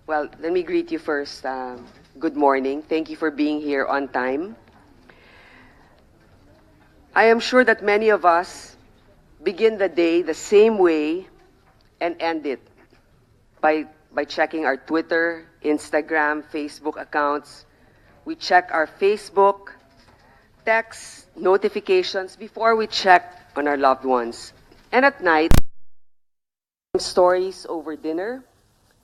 Well, let me greet you first. Good morning. Thank you for being here on time. I am sure that many of us begin the day the same way and end it by checking our Twitter, Instagram, Facebook accounts. We check our Facebook, text, notifications before we check on our loved ones. And at night, stories over dinner.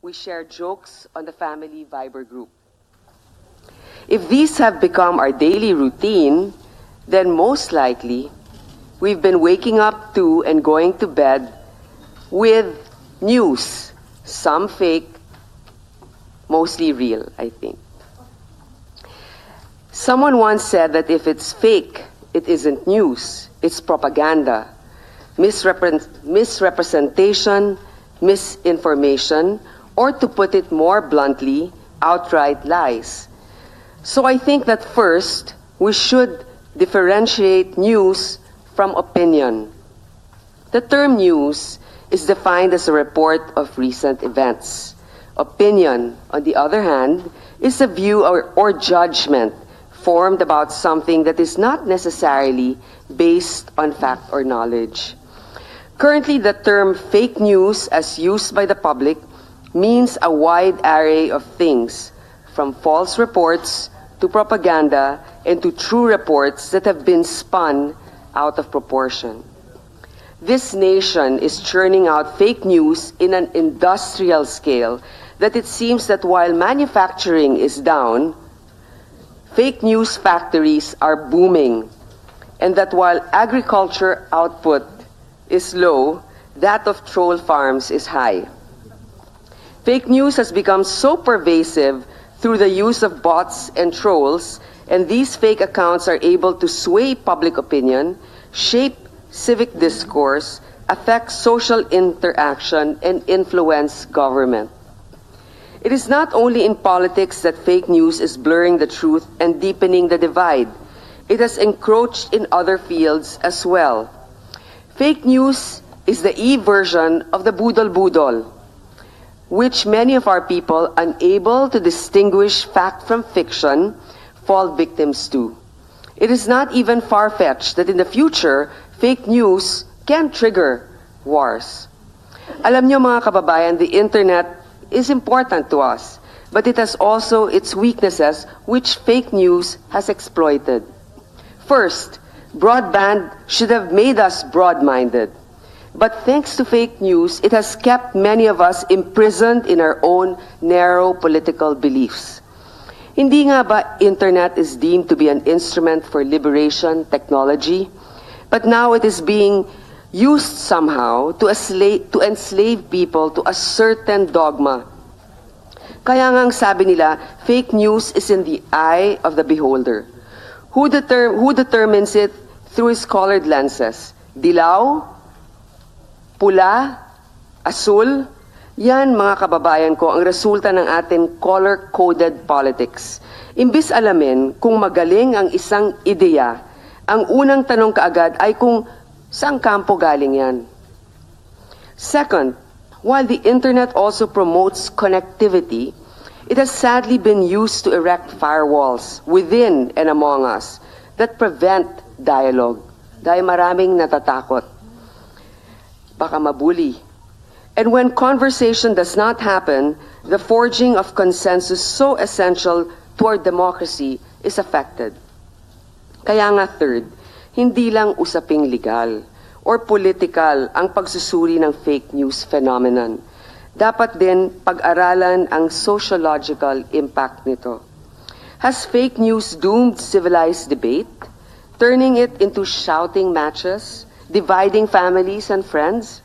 We share jokes on the family Viber group. If these have become our daily routine, then most likely we've been waking up to and going to bed with news, some fake, mostly real, I think. Someone once said that if it's fake, it isn't news, it's propaganda, misrepresentation, misinformation, or to put it more bluntly, outright lies. So I think that first, we should differentiate news from opinion. The term news is defined as a report of recent events. Opinion, on the other hand, is a view or judgment formed about something that is not necessarily based on fact or knowledge. Currently, the term fake news, as used by the public, means a wide array of things, from false reports to propaganda and to true reports that have been spun out of proportion. This nation is churning out fake news in an industrial scale that it seems that while manufacturing is down, fake news factories are booming, and that while agriculture output is low, that of troll farms is high. Fake news has become so pervasive through the use of bots and trolls, and these fake accounts are able to sway public opinion, shape civic discourse, affect social interaction, and influence government. It is not only in politics that fake news is blurring the truth and deepening the divide. It has encroached in other fields as well. Fake news is the e-version of the budol-budol, which many of our people, unable to distinguish fact from fiction, fall victims to. It is not even far-fetched that in the future, fake news can trigger wars. Alam niyo mga kababayan, the internet is important to us, but it has also its weaknesses which fake news has exploited. First, broadband should have made us broad-minded. But thanks to fake news, it has kept many of us imprisoned in our own narrow political beliefs. Hindi nga ba internet is deemed to be an instrument for liberation technology? But now it is being used somehow to enslave people to a certain dogma. Kaya nga ang sabi nila, fake news is in the eye of the beholder. Who determines it through his colored lenses? Dilaw? Pula, asul, yan mga kababayan ko ang resulta ng ating color-coded politics. Imbis alamin kung magaling ang isang ideya, ang unang tanong kaagad ay kung saang kampo galing yan. Second, while the internet also promotes connectivity, it has sadly been used to erect firewalls within and among us that prevent dialogue dahil maraming natatakot. Baka mabuli. And when conversation does not happen, the forging of consensus so essential to our democracy is affected. Kaya nga third, hindi lang usaping legal or political ang pagsusuri ng fake news phenomenon. Dapat din pag-aralan ang sociological impact nito. Has fake news doomed civilized debate, turning it into shouting matches, dividing families and friends?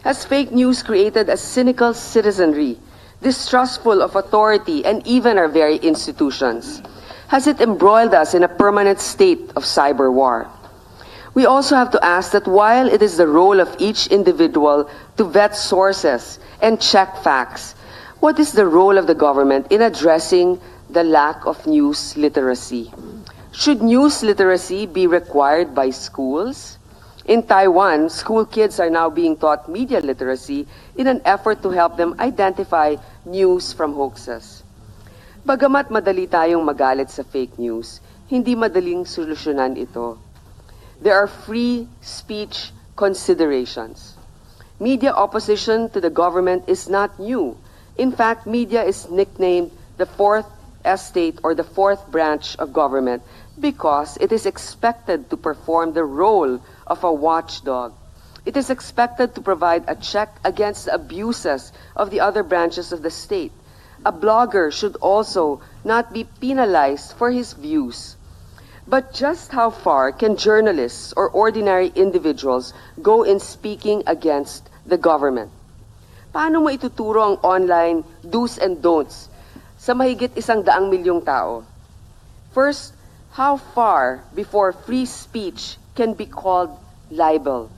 Has fake news created a cynical citizenry, distrustful of authority and even our very institutions? Has it embroiled us in a permanent state of cyber war? We also have to ask that while it is the role of each individual to vet sources and check facts, what is the role of the government in addressing the lack of news literacy? Should news literacy be required by schools? In Taiwan, school kids are now being taught media literacy in an effort to help them identify news from hoaxes. Bagamat madali tayong magalit sa fake news, hindi madaling solusyonan ito. There are free speech considerations. Media opposition to the government is not new. In fact, media is nicknamed the fourth estate or the fourth branch of government because it is expected to perform the role of a watchdog. It is expected to provide a check against the abuses of the other branches of the state. A blogger should also not be penalized for his views. But just how far can journalists or ordinary individuals go in speaking against the government? Paano mo ituturo ang online do's and don'ts sa mahigit 100 milyong tao? First, how far before free speech can be called libel?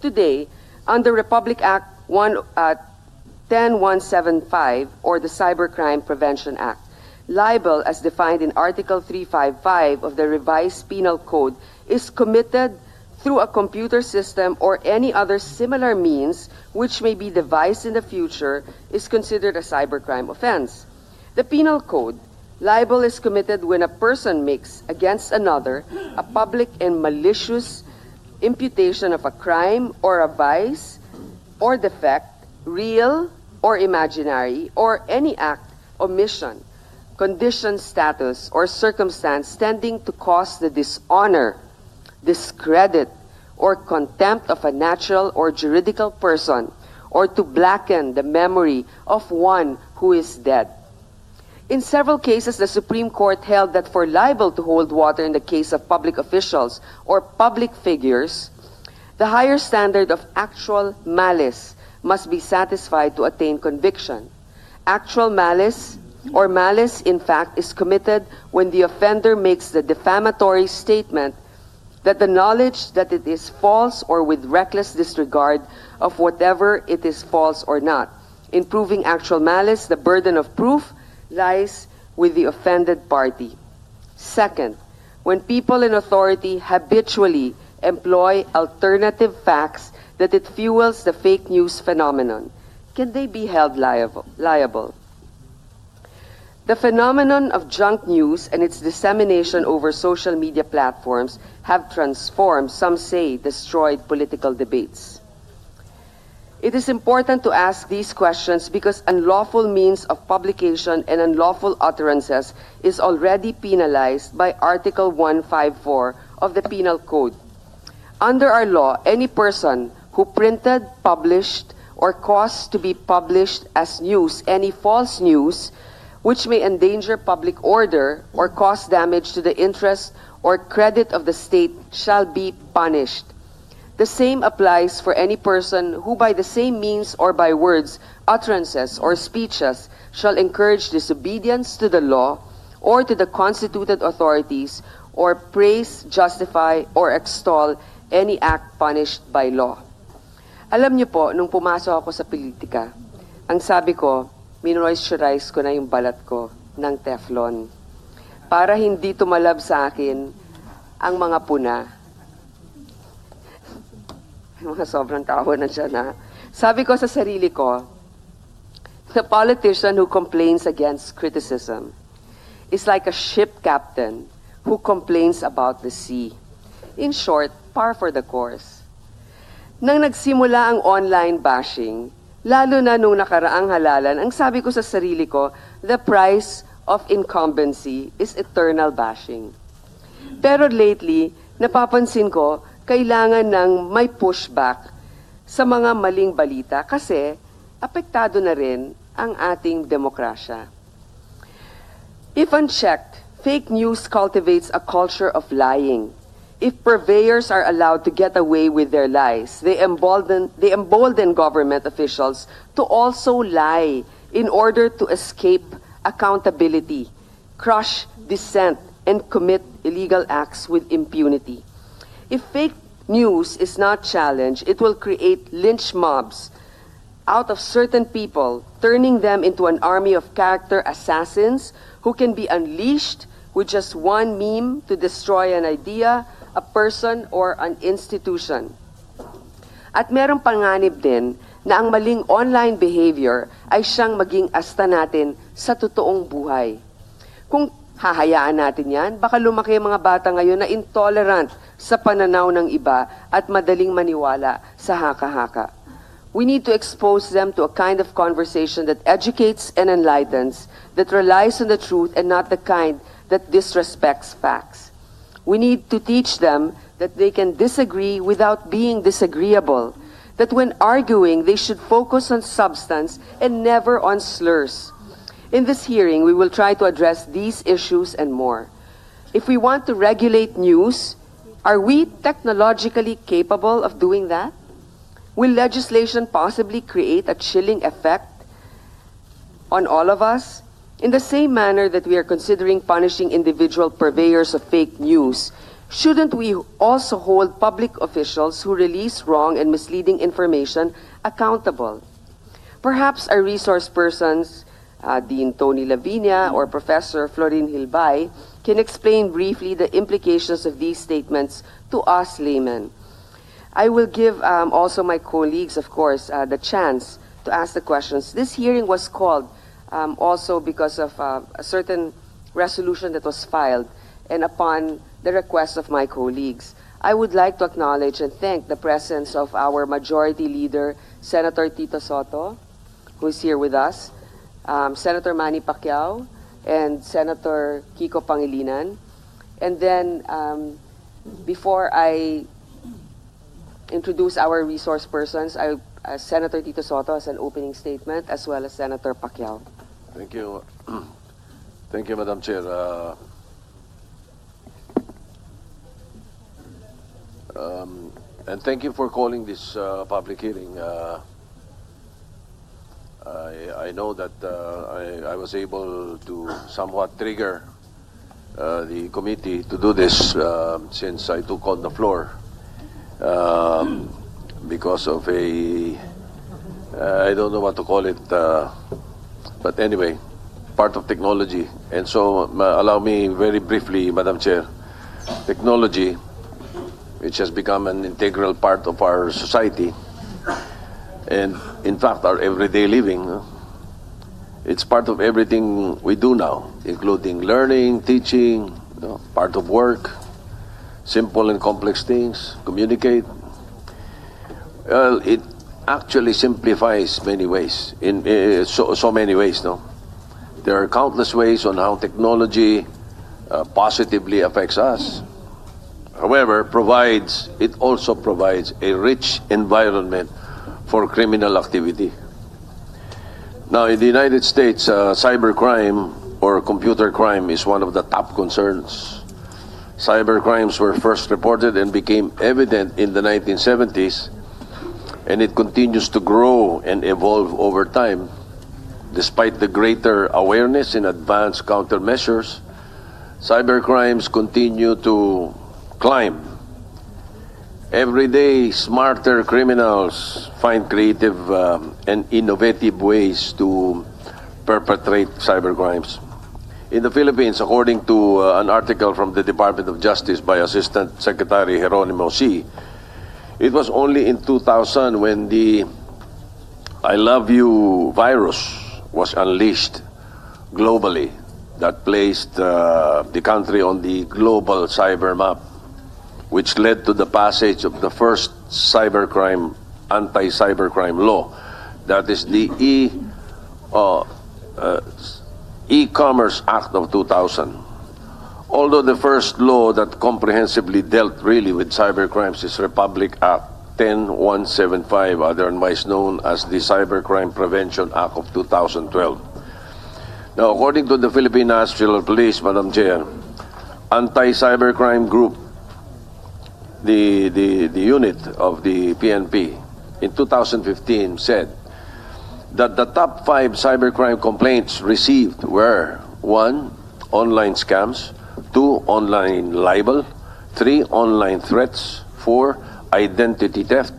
Today, under Republic Act 10175 or the Cybercrime Prevention Act, libel, as defined in Article 355 of the Revised Penal Code, is committed through a computer system or any other similar means which may be devised in the future is considered a cybercrime offense. The Penal Code, libel is committed when a person makes against another a public and malicious imputation of a crime or a vice or defect, real or imaginary, or any act, omission, condition, status, or circumstance tending to cause the dishonor, discredit, or contempt of a natural or juridical person, or to blacken the memory of one who is dead. In several cases, the Supreme Court held that for libel to hold water in the case of public officials or public figures, the higher standard of actual malice must be satisfied to attain conviction. Actual malice or malice, in fact, is committed when the offender makes the defamatory statement that the knowledge that it is false or with reckless disregard of whatever it is false or not. In proving actual malice, the burden of proof lies with the offended party. Second, when people in authority habitually employ alternative facts that it fuels the fake news phenomenon, can they be held liable? The phenomenon of junk news and its dissemination over social media platforms have transformed, some say, destroyed political debates. It is important to ask these questions because unlawful means of publication and unlawful utterances is already penalized by Article 154 of the Penal Code. Under our law, any person who printed, published, or caused to be published as news any false news which may endanger public order or cause damage to the interest or credit of the state shall be punished. The same applies for any person who by the same means or by words, utterances, or speeches shall encourage disobedience to the law or to the constituted authorities or praise, justify, or extol any act punished by law. Alam niyo po, nung pumasok ako sa politika, ang sabi ko, minomoisturize ko na yung balat ko ng Teflon para hindi tumalab sa akin ang mga puna. Mga sobrang tawa na siya na. Sabi ko sa sarili ko, the politician who complains against criticism is like a ship captain who complains about the sea. In short, par for the course. Nang nagsimula ang online bashing, lalo na nung nakaraang halalan, ang sabi ko sa sarili ko, the price of incumbency is eternal bashing. Pero lately, napapansin ko, kailangan ng may pushback sa mga maling balita kasi apektado na rin ang ating demokrasya. If unchecked, fake news cultivates a culture of lying. If purveyors are allowed to get away with their lies, they embolden government officials to also lie in order to escape accountability, crush dissent, and commit illegal acts with impunity. If fake news is not challenged, it will create lynch mobs out of certain people, turning them into an army of character assassins who can be unleashed with just one meme to destroy an idea, a person or an institution. At merong panganib din na ang maling online behavior ay siyang maging asta natin sa totoong buhay. Kung hahayaan natin yan, baka lumaki ang mga bata ngayon na intolerant sa pananaw ng iba at madaling maniwala sa haka-haka. We need to expose them to a kind of conversation that educates and enlightens, that relies on the truth and not the kind that disrespects facts. We need to teach them that they can disagree without being disagreeable, that when arguing, they should focus on substance and never on slurs. In this hearing, we will try to address these issues and more. If we want to regulate news, are we technologically capable of doing that? Will legislation possibly create a chilling effect on all of us? In the same manner that we are considering punishing individual purveyors of fake news, shouldn't we also hold public officials who release wrong and misleading information accountable? Perhaps our resource persons, Dean Tony Lavinia or Professor Florin Hilbay, can explain briefly the implications of these statements to us laymen. I will give also my colleagues, of course, the chance to ask the questions. This hearing was called also because of a certain resolution that was filed and upon the request of my colleagues. I would like to acknowledge and thank the presence of our Majority Leader, Senator Tito Soto, who is here with us, Senator Manny Pacquiao, and Senator Kiko Pangilinan. And then, before I introduce our resource persons, Senator Tito Soto has an opening statement, as well as Senator Pacquiao. Thank you. Thank you, Madam Chair. And thank you for calling this public hearing. I know that I was able to somewhat trigger the committee to do this since I took on the floor because of I don't know what to call it, but anyway, part of technology. And so allow me very briefly, Madam Chair, technology, which has become an integral part of our society, and in fact our everyday living. It's part of everything we do now, including learning, teaching, part of work, simple and complex things, communicate. Well, it actually simplifies many ways, in so many ways. No, there are countless ways on how technology positively affects us. However, it also provides a rich environment for criminal activity. Now, in the United States, cybercrime or computer crime is one of the top concerns. Cybercrimes were first reported and became evident in the 1970s, and it continues to grow and evolve over time. Despite the greater awareness and advanced countermeasures, cybercrimes continue to climb. Every day, smarter criminals find creative and innovative ways to perpetrate cybercrimes. In the Philippines, according to an article from the Department of Justice by Assistant Secretary Geronimo C., it was only in 2000 when the I Love You virus was unleashed globally that placed the country on the global cyber map, which led to the passage of the first anti-cybercrime law. That is the E-Commerce Act of 2000. Although the first law that comprehensively dealt really with cybercrimes is Republic Act 10175, otherwise known as the Cybercrime Prevention Act of 2012. Now, according to the Philippine National Police, Madam Chair, anti-cybercrime group, the unit of the PNP in 2015 said that the top 5 cybercrime complaints received were 1. Online scams, 2. Online libel, 3. Online threats, 4. Identity theft,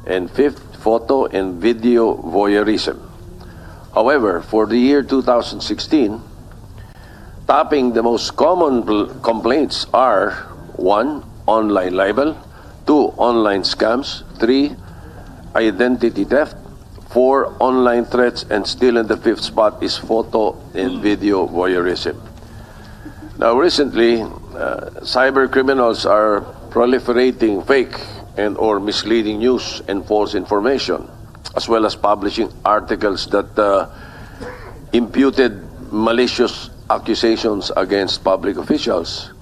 and 5th, photo and video voyeurism. However, for the year 2016, topping the most common complaints are 1. online libel. 2, online scams. 3, identity theft. 4, online threats. And still in the 5th spot is photo and video voyeurism. Now, recently, cyber criminals are proliferating fake and or misleading news and false information, as well as publishing articles that imputed malicious accusations against public officials.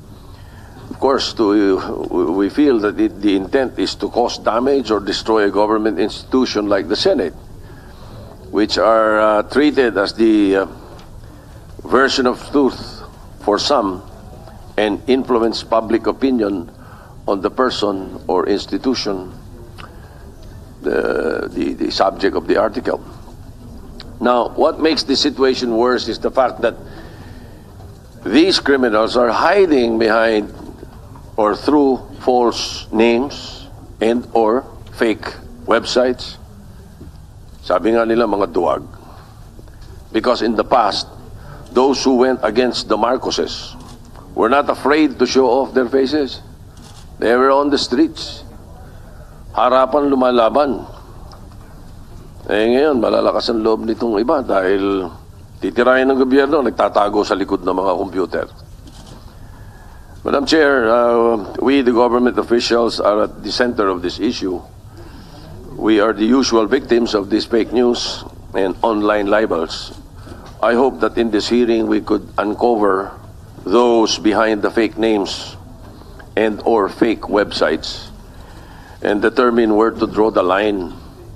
Of course, we feel that the intent is to cause damage or destroy a government institution like the Senate, which are treated as the version of truth for some and influence public opinion on the person or institution, the subject of the article. Now, what makes the situation worse is the fact that these criminals are hiding behind or through false names and or fake websites. Sabi nga nila mga duwag. Because in the past, those who went against the Marcoses were not afraid to show off their faces. They were on the streets. Harapan lumalaban. Ngayon, malalakas ang loob nitong iba dahil titirahin ng gobyerno, nagtatago sa likod ng mga computer. Madam Chair, we, the government officials, are at the center of this issue. We are the usual victims of these fake news and online libels. I hope that in this hearing we could uncover those behind the fake names and or fake websites and determine where to draw the line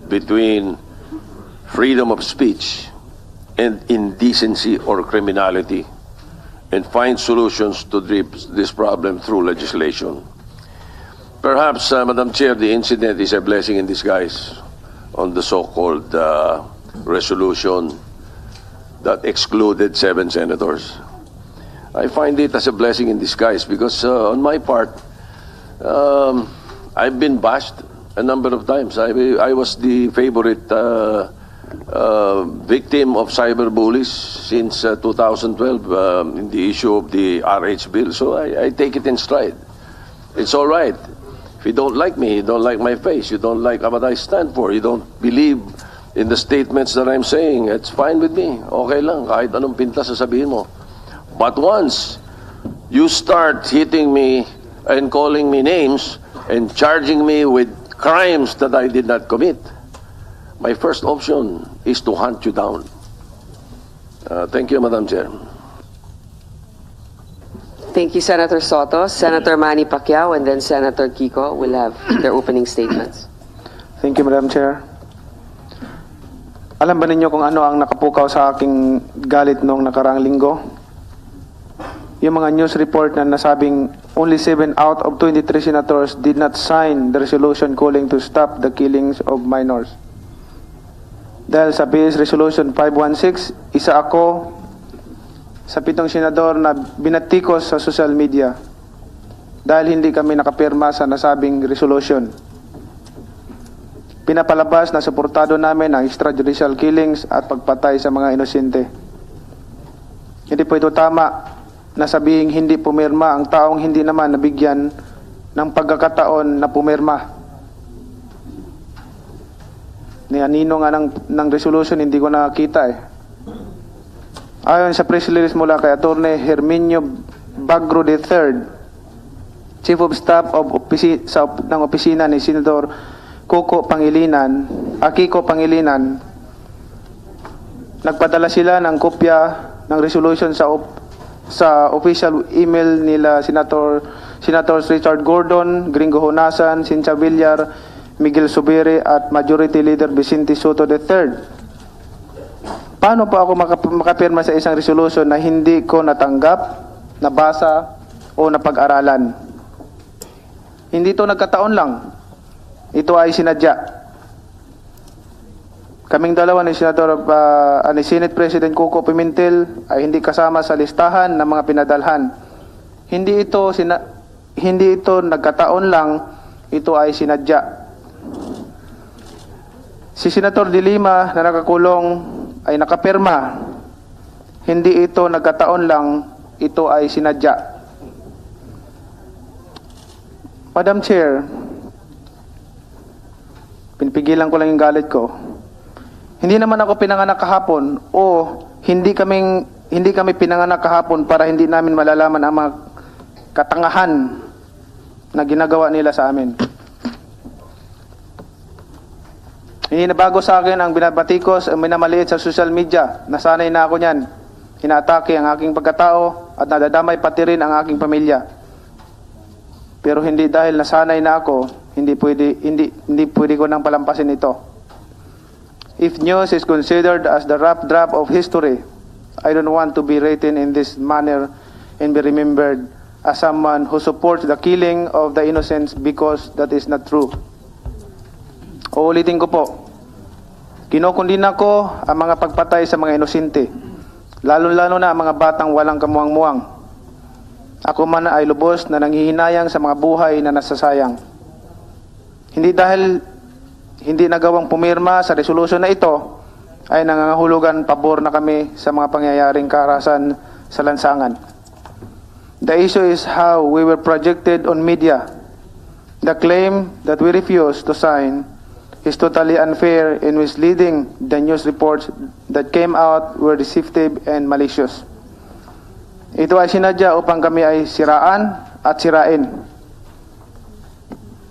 between freedom of speech and indecency or criminality, and find solutions to this problem through legislation. Perhaps, Madam Chair, the incident is a blessing in disguise on the so-called resolution that excluded 7 senators. I find it as a blessing in disguise because on my part, I've been bashed a number of times. I was the favorite victim of cyber bullies since 2012 in the issue of the RH bill. So I take it in stride. It's all right. If you don't like me, you don't like my face, you don't like what I stand for, you don't believe in the statements that I'm saying, it's fine with me. Okay lang, kahit anong pinta sasabihin mo. But once you start hitting me and calling me names and charging me with crimes that I did not commit, my first option is to hunt you down. Thank you, Madam Chair. Thank you, Senator Soto. Senator Manny Pacquiao and then Senator Kiko will have their opening statements. Thank you, Madam Chair. Alam ba ninyo kung ano ang nakapukaw sa aking galit noong nakaraang linggo? Yung mga news report na nasabing only 7 out of 23 senators did not sign the resolution calling to stop the killings of minors. Dahil sa PS Resolution 516, isa ako sa 7 senador na binatikos sa social media dahil hindi kami nakapirma sa nasabing resolution. Pinapalabas na suportado namin ang extrajudicial killings at pagpatay sa mga inosente. Hindi po ito tama na sabihing hindi pumirma ang taong hindi naman nabigyan ng pagkakataon na pumirma. Ni anino nga ng resolution, hindi ko nakita eh. Ayon sa press release mula kay Atty. Herminio Bagro III, Chief of Staff ng opisina ni Senator Kiko Pangilinan, nagpadala sila ng kopya ng resolution sa official email nila Senators Richard Gordon, Gringo Honasan, Cynthia Villar, Miguel Subiri at Majority Leader Vicente Soto III. Paano pa ako makapirma sa isang resolution na hindi ko natanggap, nabasa o napag-aralan? Hindi ito nagkataon lang. Ito ay sinadya. Kaming dalawa ni Senate President Coco Pimentel ay hindi kasama sa listahan ng mga pinadalhan. Hindi ito nagkataon lang, ito ay sinadya. Si Senator De Lima na nakakulong ay nakapirma. Hindi ito nagkataon lang, ito ay sinadya. Madam Chair, pinipigilan ko lang yung galit ko. Hindi naman ako pinanganak kahapon o hindi kami pinanganak kahapon para hindi namin malalaman ang mga katangahan na ginagawa nila sa amin. Hindi na bago sa akin ang binabatikos, ang minamaliit sa social media. Nasanay na ako niyan. Inaatake ang aking pagkatao at nadadamay pati rin ang aking pamilya. Pero hindi dahil nasanay na ako, hindi pwede ko nang palampasin ito. If news is considered as the rough draft of history, I don't want to be written in this manner and be remembered as someone who supports the killing of the innocents because that is not true. Uulitin ko po, kinukundina ko ang mga pagpatay sa mga inosente, lalo-lalo na ang mga batang walang kamuang-muang. Ako man ay lubos na nanghihinayang sa mga buhay na nasasayang. Hindi dahil hindi nagawang pumirma sa resolution na ito, ay nangangahulugan pabor na kami sa mga pangyayaring karahasan sa lansangan. The issue is how we were projected on media. The claim that we refused to sign is totally unfair and misleading. The news reports that came out were deceptive and malicious. Ito ay sinadya upang kami ay siraan at sirain.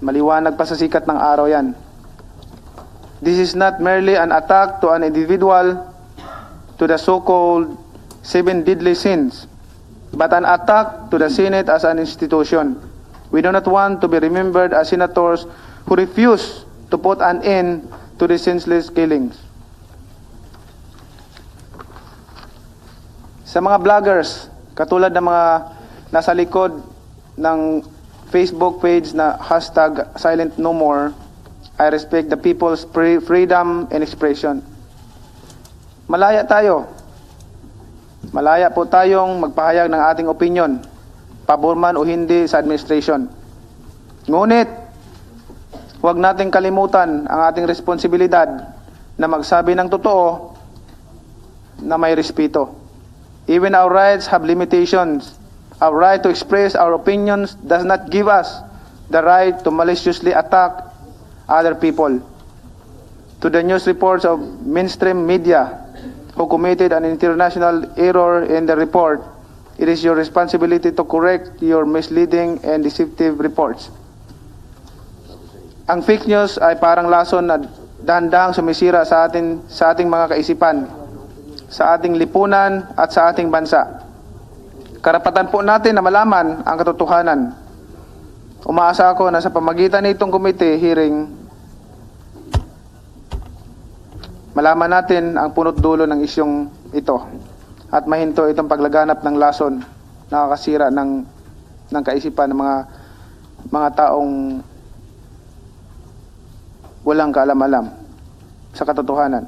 Maliwanag pa sa sikat ng araw yan. This is not merely an attack to an individual, to the so-called 7 deadly sins, but an attack to the Senate as an institution. We do not want to be remembered as senators who refuse to put an end to the senseless killings. Sa mga vloggers, katulad ng mga nasa likod ng Facebook page na #SilentNoMore, I respect the people's freedom and expression. Malaya tayo. Malaya po tayong magpahayag ng ating opinion, pabor man o hindi sa administration. Ngunit, huwag nating kalimutan ang ating responsibilidad na magsabi ng totoo na may respeto. Even our rights have limitations. Our right to express our opinions does not give us the right to maliciously attack other people. To the news reports of mainstream media who committed an international error in the report, it is your responsibility to correct your misleading and deceptive reports. Ang fake news ay parang lason na dahan-dahang sumisira sa ating mga kaisipan, sa ating lipunan at sa ating bansa. Karapatan po natin na malaman ang katotohanan. Umaasa ako na sa pamagitan nitong committee hearing, malaman natin ang punot dulo ng isyong ito at mahinto itong paglaganap ng lason na nakakasira ng kaisipan ng mga taong walang kaalam-alam sa katotohanan.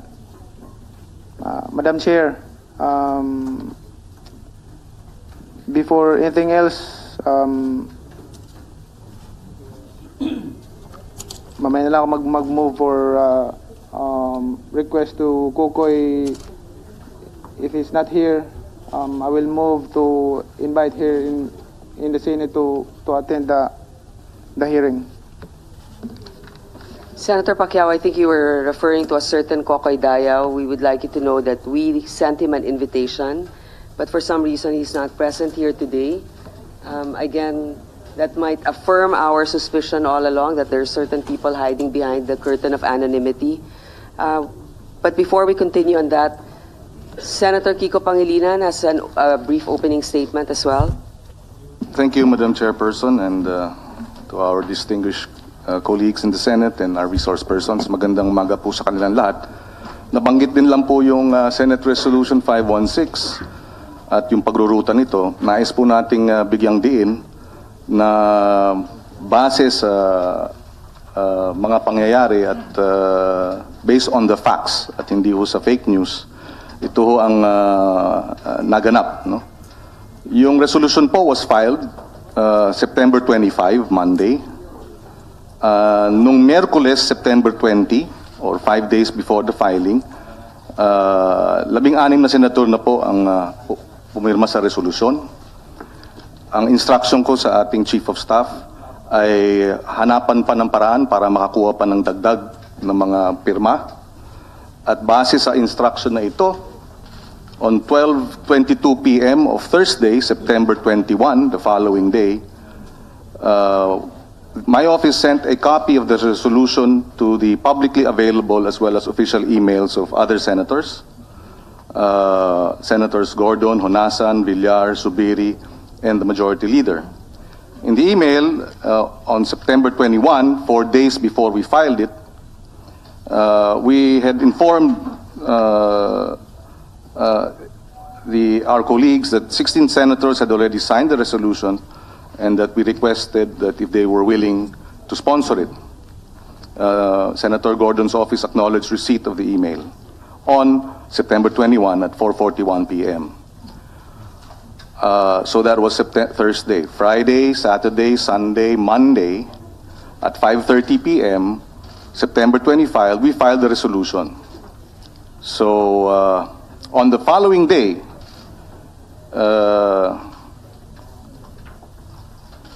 Madam Chair, before anything else, mamaya na lang ako mag-move for request to Cocoy. If he's not here, I will move to invite here in the Senate to attend the hearing. Senator Pacquiao, I think you were referring to a certain Cocoy Dayao. We would like you to know that we sent him an invitation, but for some reason he's not present here today. Again, that might affirm our suspicion all along that there are certain people hiding behind the curtain of anonymity. But before we continue on that, Senator Kiko Pangilinan has a brief opening statement as well. Thank you, Madam Chairperson, and to our distinguished colleagues in the Senate and our resource persons. Magandang umaga po sa kanilang lahat. Nabanggit din lang po yung Senate Resolution 516 at yung pagruruta nito. Nais po nating bigyang diin na base sa mga pangyayari at based on the facts at hindi ho sa fake news, ito ho ang naganap. No? Yung resolution po was filed September 25, Monday. Nung Miyerkules, September 20, or 5 days before the filing, 16 na senator na po ang pumirma sa resolusyon. Ang instruction ko sa ating Chief of Staff ay hanapan pa ng paraan para makakuha pa ng dagdag ng mga pirma. At base sa instruction na ito, on 12:22 p.m. of Thursday, September 21, the following day, my office sent a copy of the resolution to the publicly available as well as official emails of other senators, Senators Gordon, Honasan, Villar, Subiri, and the Majority Leader. In the email on September 21, 4 days before we filed it, we had informed our colleagues that 16 senators had already signed the resolution and that we requested that if they were willing to sponsor it. Senator Gordon's office acknowledged receipt of the email on September 21 at 4:41 p.m. So that was Thursday. Friday, Saturday, Sunday, Monday at 5:30 p.m., September 25, we filed the resolution. So on the following day,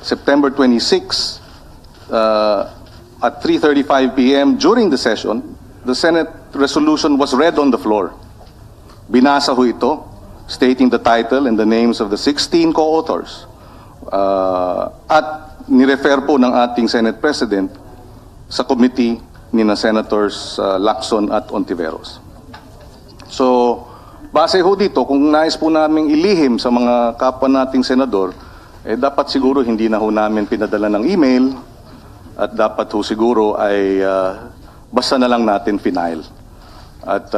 September 26, at 3:35 p.m. during the session, the Senate resolution was read on the floor. Binasa ho ito, stating the title and the names of the 16 co-authors. At nirefer po ng ating Senate President sa committee ni na Senators Lacson at Ontiveros. So, base ho dito, kung nais po naming ilihim sa mga kapwa nating senador, dapat siguro hindi na ho namin pinadala ng email at dapat ho siguro ay basta na lang natin final. At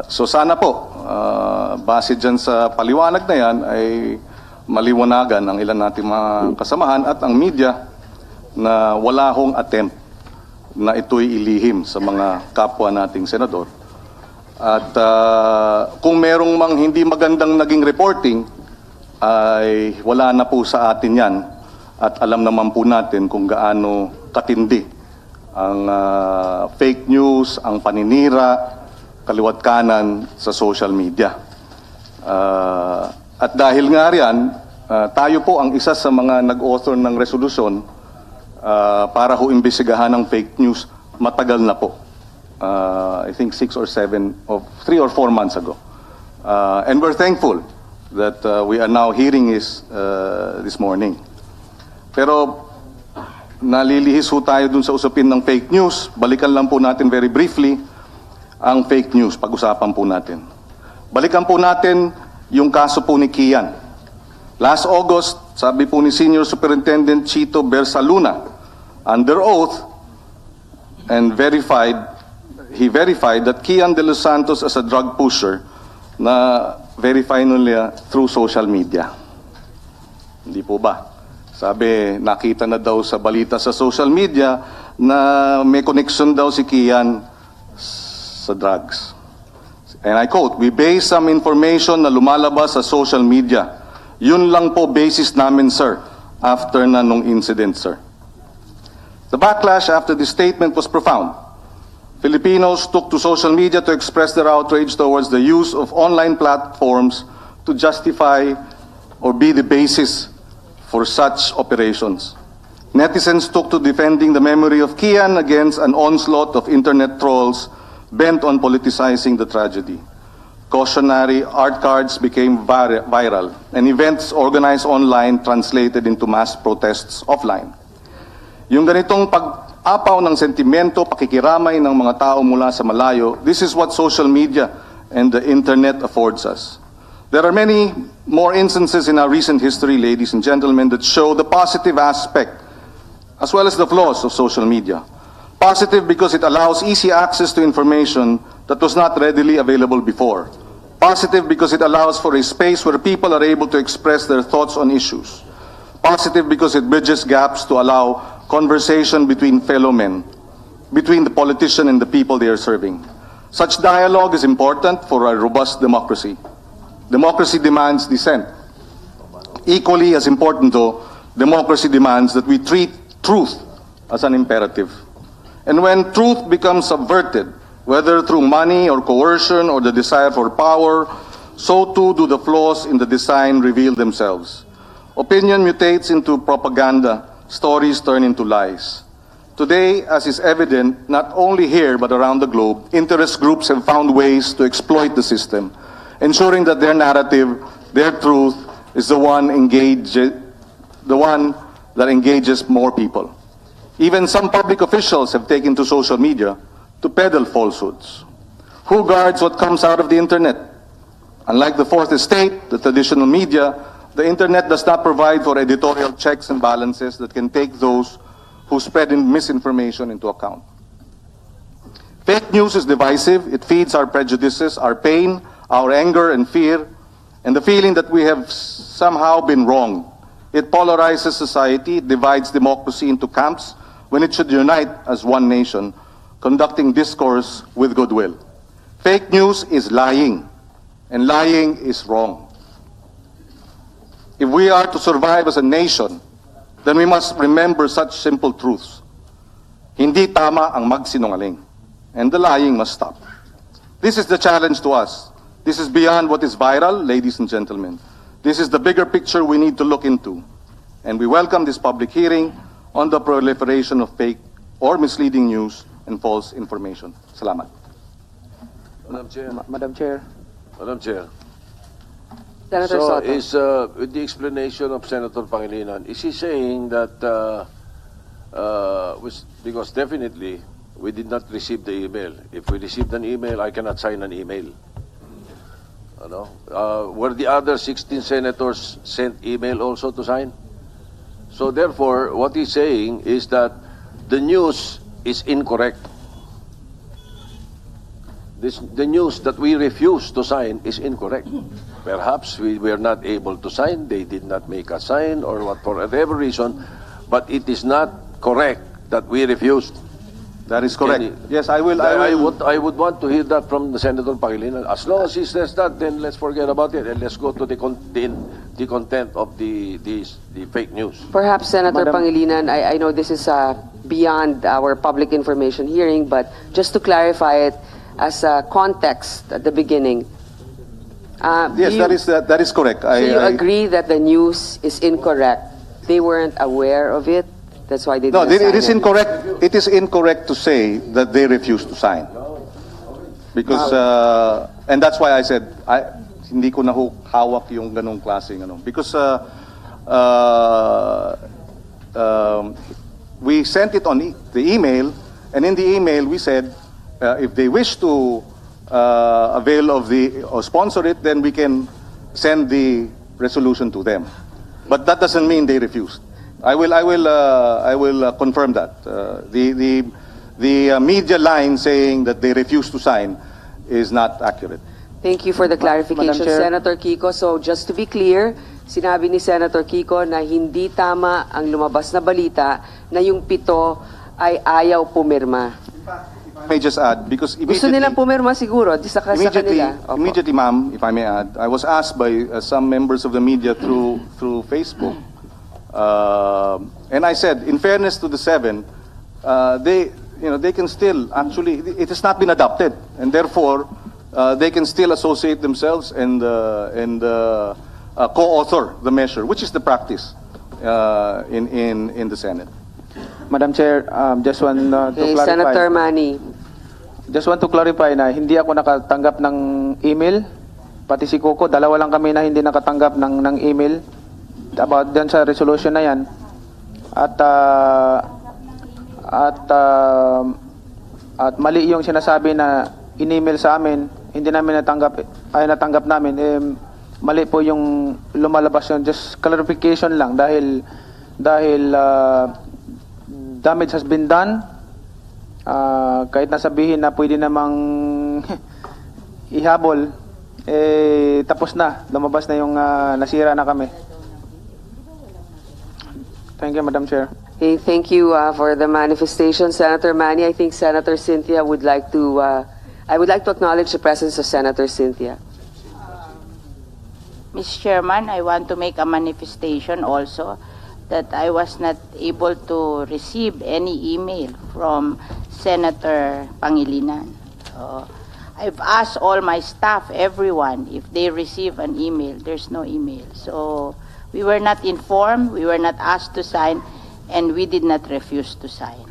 so sana po, base dyan sa paliwanag na yan, ay maliwanagan ang ilan nating mga kasamahan at ang media na wala hong attempt na ito'y ilihim sa mga kapwa nating senador. At kung merong mang hindi magandang naging reporting, ay wala na po sa atin yan. At alam naman po natin kung gaano katindi ang fake news, ang paninira, kaliwat kanan sa social media. At dahil nga riyan, tayo po ang isa sa mga nag-author ng resolusyon para ho imbestigahan ng fake news matagal na po. I think 3 or 4 months ago. And we're thankful that we are now hearing this morning. Pero nalilihis ho tayo dun sa usapin ng fake news. Balikan lang po natin very briefly ang fake news. Pag-usapan po natin. Balikan po natin yung kaso po ni Kian. Last August, sabi po ni Senior Superintendent Chito Bersaluna, under oath and he verified that Kian de los Santos as a drug pusher na verify nila through social media. Hindi po ba? Sabi, nakita na daw sa balita sa social media na may connection daw si Kian sa drugs. And I quote, "We base some information na lumalabas sa social media. Yun lang po basis namin, sir, after na nung incident, sir." The backlash after this statement was profound. Filipinos took to social media to express their outrage towards the use of online platforms to justify or be the basis for such operations. Netizens took to defending the memory of Kian against an onslaught of internet trolls bent on politicizing the tragedy. Cautionary art cards became viral, and events organized online translated into mass protests offline. Yung ganitong pag-apaw ng sentimento, pakikiramay ng mga tao mula sa malayo, this is what social media and the internet affords us. There are many more instances in our recent history, ladies and gentlemen, that show the positive aspect as well as the flaws of social media. Positive because it allows easy access to information that was not readily available before. Positive because it allows for a space where people are able to express their thoughts on issues. Positive because it bridges gaps to allow conversation between fellow men, between the politician and the people they are serving. Such dialogue is important for a robust democracy. Democracy demands dissent. Equally as important, though, democracy demands that we treat truth as an imperative. And when truth becomes subverted, whether through money or coercion or the desire for power, so too do the flaws in the design reveal themselves. Opinion mutates into propaganda stories turn into lies. Today, as is evident, not only here but around the globe, interest groups have found ways to exploit the system, ensuring that their narrative, their truth, is the one that engages more people. Even some public officials have taken to social media to peddle falsehoods. Who guards what comes out of the internet? Unlike the fourth estate, the traditional media, the internet does not provide for editorial checks and balances that can take those who spread misinformation into account. Fake news is divisive. It feeds our prejudices, our pain, our anger and fear, and the feeling that we have somehow been wrong. It polarizes society, it divides democracy into camps when it should unite as one nation, conducting discourse with goodwill. Fake news is lying, and lying is wrong. If we are to survive as a nation, then we must remember such simple truths. Hindi tama ang magsinungaling, and the lying must stop. This is the challenge to us. This is beyond what is viral, ladies and gentlemen. This is the bigger picture we need to look into. And we welcome this public hearing on the proliferation of fake or misleading news and false information. Salamat. Madam Chair. Madam Chair. Madam Chair. Senator So Soto. is with the explanation of Senator Pangilinan, is he saying that because definitely we did not receive the email. If we received an email, I cannot sign an email. Were the other 16 senators sent email also to sign? So therefore, what he's saying is that the news is incorrect. The news that we refuse to sign is incorrect. Perhaps we were not able to sign, they did not make us sign, or what, for whatever reason, but it is not correct that we refused. That is correct. Yes, I will. I would want to hear that from the Senator Pangilinan. As long as he says that, then let's forget about it and let's go to the content of the fake news. Perhaps Senator Madam- Pangilinan, I know this is beyond our public information hearing, but just to clarify it as a context at the beginning. Yes, that is correct. So you agree that the news is incorrect? They weren't aware of it? That's why they No, didn't it sign is incorrect. It is incorrect to say that they refused to sign, because and that's why I said hindi ko na hawak yung ganong klaseng ano. Because we sent it on the email, and in the email we said if they wish to avail of or sponsor it, then we can send the resolution to them. But that doesn't mean they refused. I will confirm that. The media line saying that they refused to sign is not accurate. Thank you for the clarification, Madam Chair. Senator Kiko. So just to be clear, sinabi ni Senator Kiko na hindi tama ang lumabas na balita na yung 7 ay ayaw pumirma. I may just add, because Gusto nilang pumirma siguro, di sa kanila. Opo. immediately, ma'am, if I may add, I was asked by some members of the media through Facebook, and I said, in fairness to the 7, they can still actually, it has not been adopted, and therefore they can still associate themselves and co-author the measure, which is the practice in the Senate. Madam Chair, just want to Okay, clarify. Senator Manny. Just want to clarify na hindi ako nakatanggap ng email. Pati si Coco, dalawa lang kami na hindi nakatanggap ng email about dyan sa resolution na yan. At mali yung sinasabi na in-email sa amin, hindi namin natanggap namin. Mali po yung lumalabas yun. Just clarification lang dahil damage has been done. Kahit nasabihin na pwede namang ihabol, tapos na. Lumabas na yung nasira na kami. Thank you, Madam Chair. Okay, thank you for the manifestation, Senator Manny. I think Senator Cynthia would like to, I would like to acknowledge the presence of Senator Cynthia. Mr. Chairman, I want to make a manifestation also that I was not able to receive any email from Senator Pangilinan. I've asked all my staff, everyone, if they receive an email. There's no email. So we were not informed, we were not asked to sign, and we did not refuse to sign.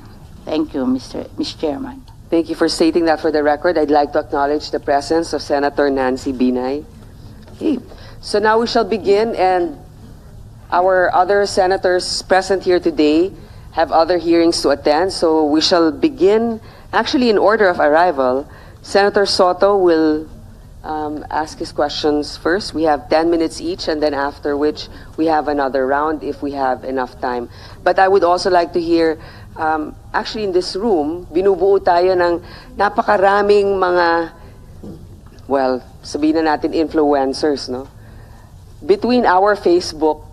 Thank you, Mr. Chairman. Thank you for stating that for the record. I'd like to acknowledge the presence of Senator Nancy Binay. Okay. So now we shall begin, and our other senators present here today have other hearings to attend. So we shall begin, actually in order of arrival. Senator Soto will ask his questions first. We have 10 minutes each, and then after which we have another round if we have enough time. But I would also like to hear, actually in this room, binubuo tayo ng napakaraming mga, well, sabihin na natin influencers, no? Between our Facebook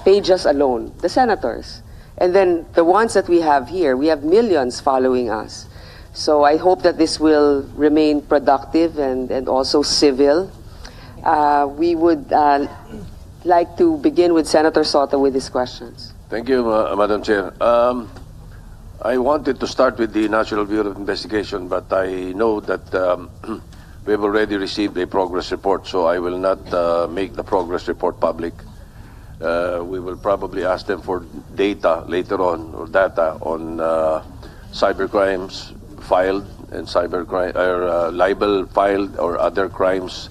pages alone, the senators, and then the ones that we have here, we have millions following us. So I hope that this will remain productive and also civil. We would like to begin with Senator Soto with his questions. Thank you, Madam Chair. I wanted to start with the National Bureau of Investigation, but I know that we have already received a progress report, so I will not make the progress report public. We will probably ask them for data later on, or data on cybercrimes filed and cybercrime or libel filed or other crimes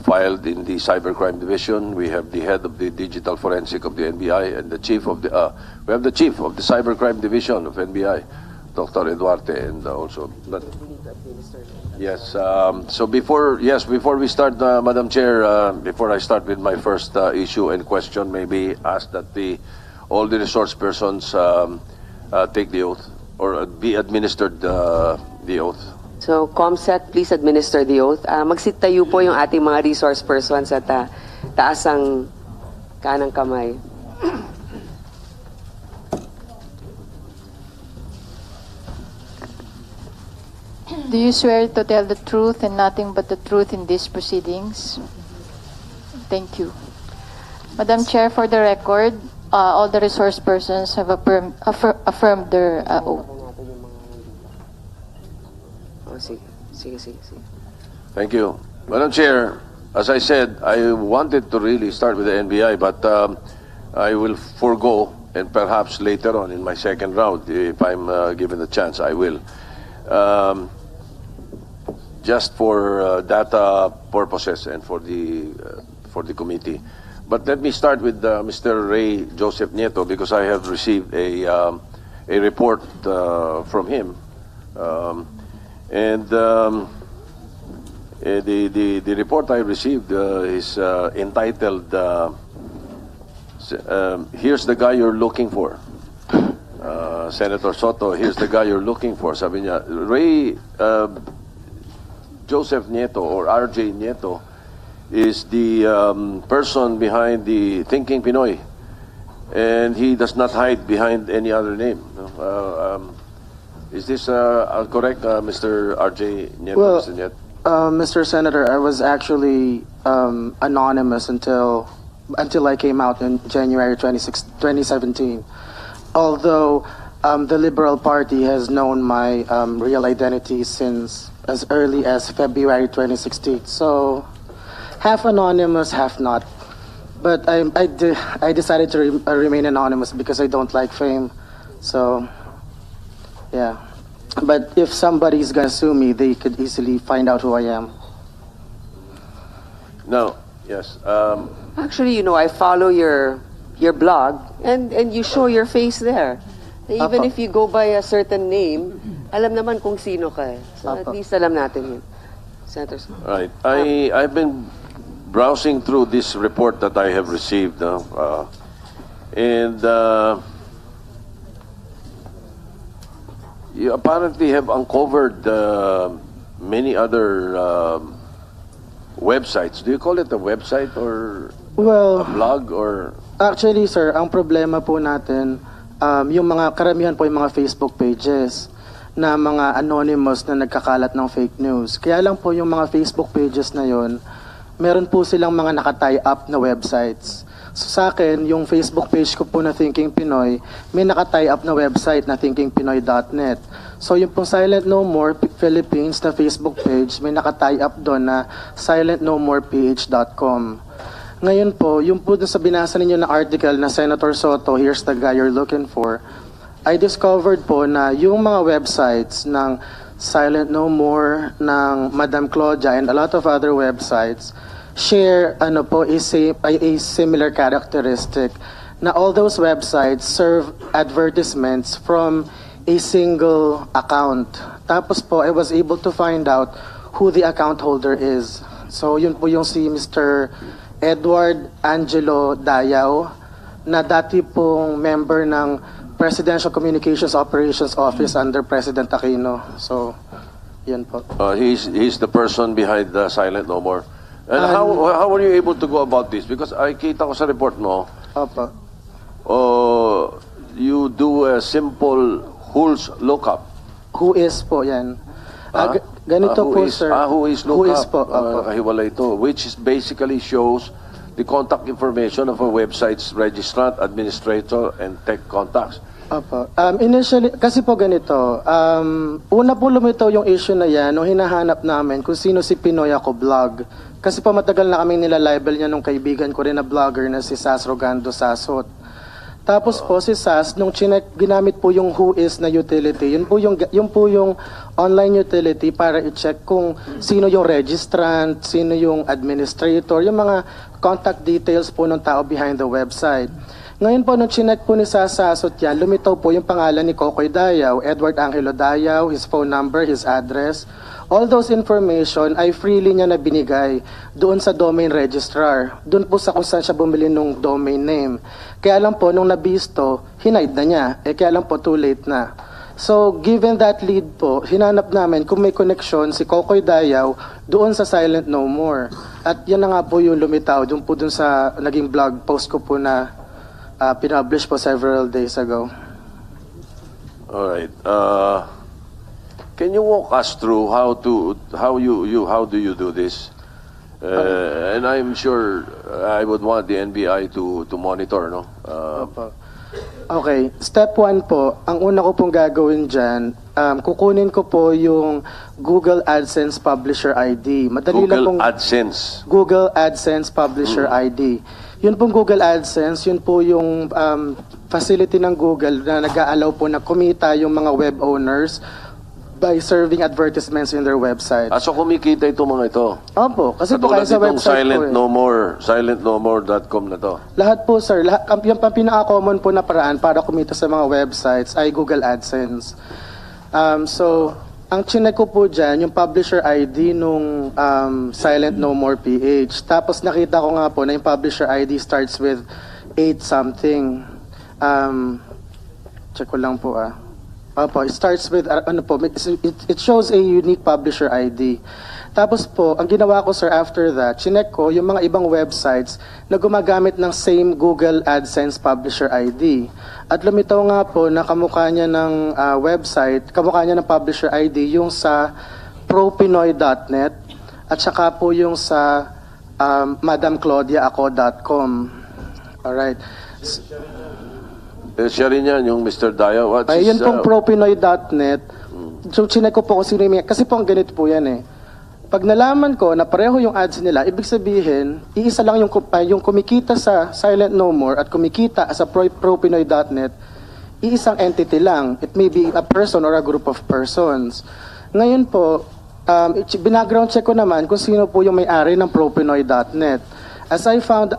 filed in the cybercrime division. We have the head of the digital forensic of the NBI and the chief of the we have the chief of the cybercrime division of NBI, Dr. Duarte, and also. But yes, so before we start, Madam Chair, before I start with my first issue and question, maybe ask that all the resource persons take the oath or be administered the oath. So, ComSec, please administer the oath. Magsit tayo po yung ating mga resource persons at taas ang kanang kamay. Do you swear to tell the truth and nothing but the truth in these proceedings? Thank you. Madam Chair, for the record, all the resource persons have affirmed their oath. Oh, sige. Thank you. Madam Chair, as I said, I wanted to really start with the NBI, but I will forego, and perhaps later on in my second round, if I'm given the chance, I will. Just for data purposes and for the committee. But let me start with Mr. Ray Joseph Nieto, because I have received a report from him. The report I received is entitled "Here's the guy you're looking for." Senator Soto, here's the guy you're looking for. Sabi niya, Ray Joseph Nieto or RJ Nieto is the person behind the Thinking Pinoy, and he does not hide behind any other name. Is this correct, Mr. RJ Nieto? Well, Mr. Nieto? Mr. Senator, I was actually anonymous until I came out in January 2017. Although the Liberal Party has known my real identity since as early as February 2016. So, half anonymous, half not. But I decided to remain anonymous because I don't like fame. So, yeah. But if somebody's gonna sue me, they could easily find out who I am. No. Yes. Actually, I follow your blog, and you show your face there. Even if you go by a certain name, alam naman kung sino ka. So at least alam natin yun. Senator. Right. I've been browsing through this report that I have received, and you apparently have uncovered many other websites. Do you call it a website or a blog or? Actually, sir, ang problema po natin, yung mga karamihan po yung mga Facebook pages na mga anonymous na nagkakalat ng fake news. Kaya lang po yung mga Facebook pages na yon, meron po silang mga nakatie up na websites. So sa akin, yung Facebook page ko po na Thinking Pinoy, may nakatie up na website na thinkingpinoy.net. So yung pong Silent No More Philippines na Facebook page, may nakatie up doon na silentnomoreph.com. Ngayon po, yung po dun sa binasa ninyo na article na Senator Soto, here's the guy you're looking for, I discovered po na yung mga websites ng Silent No More, ng Madam Claudia, and a lot of other websites share a similar characteristic na all those websites serve advertisements from a single account. Tapos po, I was able to find out who the account holder is. So yun po yung si Mr. Edward Angelo Dayao, na dati pong member ng Presidential Communications Operations Office under President Aquino. So, yun po. He's the person behind the Silent No More. And how were you able to go about this? Because I kita ko sa report mo, Opo. you do a simple who's lookup. Who is po yan? Ganito po, sir. Who is lookup? Who is po? Opo. Nakahiwalay ito, which is basically shows the contact information of a website's registrant, administrator, and tech contacts. Opo. Initially, kasi po ganito, una po lumitaw yung issue na yan nung hinahanap namin kung sino si Pinoy ako blog. Kasi po matagal na kaming nilalabel niya nung kaibigan ko rin na blogger na si Sas Rogando Sasot. Tapos po si Sas, nung ginamit po yung who is na utility, yun po yung online utility para i-check kung sino yung registrant, sino yung administrator, yung mga contact details po ng tao behind the website. Ngayon po, nung chinek po ni Sasasot yan, lumitaw po yung pangalan ni Cocoy Dayao, Edward Angelo Dayao, his phone number, his address. All those information ay freely niya na binigay doon sa domain registrar. Doon po sa kung saan siya bumili nung domain name. Kaya lang po, nung nabisto, hinaid na niya. Kaya lang po, too late na. So, given that lead po, hinanap namin kung may connection si Cocoy Dayao doon sa Silent No More. At yan na nga po yung lumitaw, doon po doon sa naging blog post ko po na pinublish po several days ago. All right. Can you walk us through how do you do this? And I'm sure I would want the NBI to monitor, no? Okay, step 1 po, ang una ko pong gagawin dyan, kukunin ko po yung Google AdSense Publisher ID. Madali lang pong AdSense. Google AdSense Publisher ID. Yun pong Google AdSense, yun po yung facility ng Google na nag-aalaw po na kumita yung mga web owners by serving advertisements in their website. So kumikita ito mga ito? Opo, kasi po Katulad kayo sa itong website Silent po eh. No More, silentnomore.com na to. Lahat po sir, yung pinaka-common po na paraan para kumita sa mga websites ay Google AdSense. So, ang chinek ko po dyan, yung publisher ID nung Silent No More PH. Tapos nakita ko nga po na yung publisher ID starts with 8 something. Check ko lang po Opo, it starts with, it shows a unique publisher ID. Tapos po, ang ginawa ko sir after that, chinek ko yung mga ibang websites na gumagamit ng same Google AdSense publisher ID. At lumitaw nga po na kamukha niya ng kamukha niya ng publisher ID yung sa propinoy.net at saka po yung sa madamclaudiaako.com. Alright. Siya rin yan, yung Mr. Dayao. Yun pong propinoy.net. So, chinek ko po kung sino yung kasi po ang ganito po yan eh. Pag nalaman ko na pareho yung ads nila, ibig sabihin, iisa lang yung kumikita sa Silent No More at kumikita sa propinoy.net, iisang entity lang. It may be a person or a group of persons. Ngayon po, binackground check ko naman kung sino po yung may-ari ng propinoy.net. As I found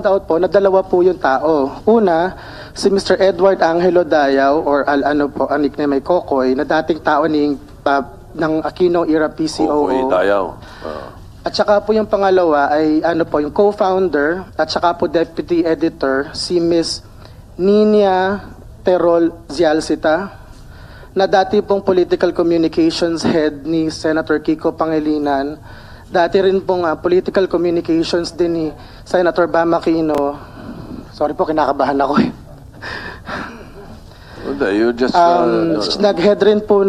out po na dalawa po yung tao. Una, si Mr. Edward Angelo Dayao or ang nickname ay Cocoy, na dating tao ng Aquino era PCOO. Cocoy Dayao. At saka po yung pangalawa ay yung co-founder at saka po deputy editor si Miss Nina Terol Zialcita, na dati pong political communications head ni Senator Kiko Pangilinan. Dati rin pong political communications din ni Senator Bam Aquino. Sorry po, kinakabahan ako eh. You just... Nag-head rin po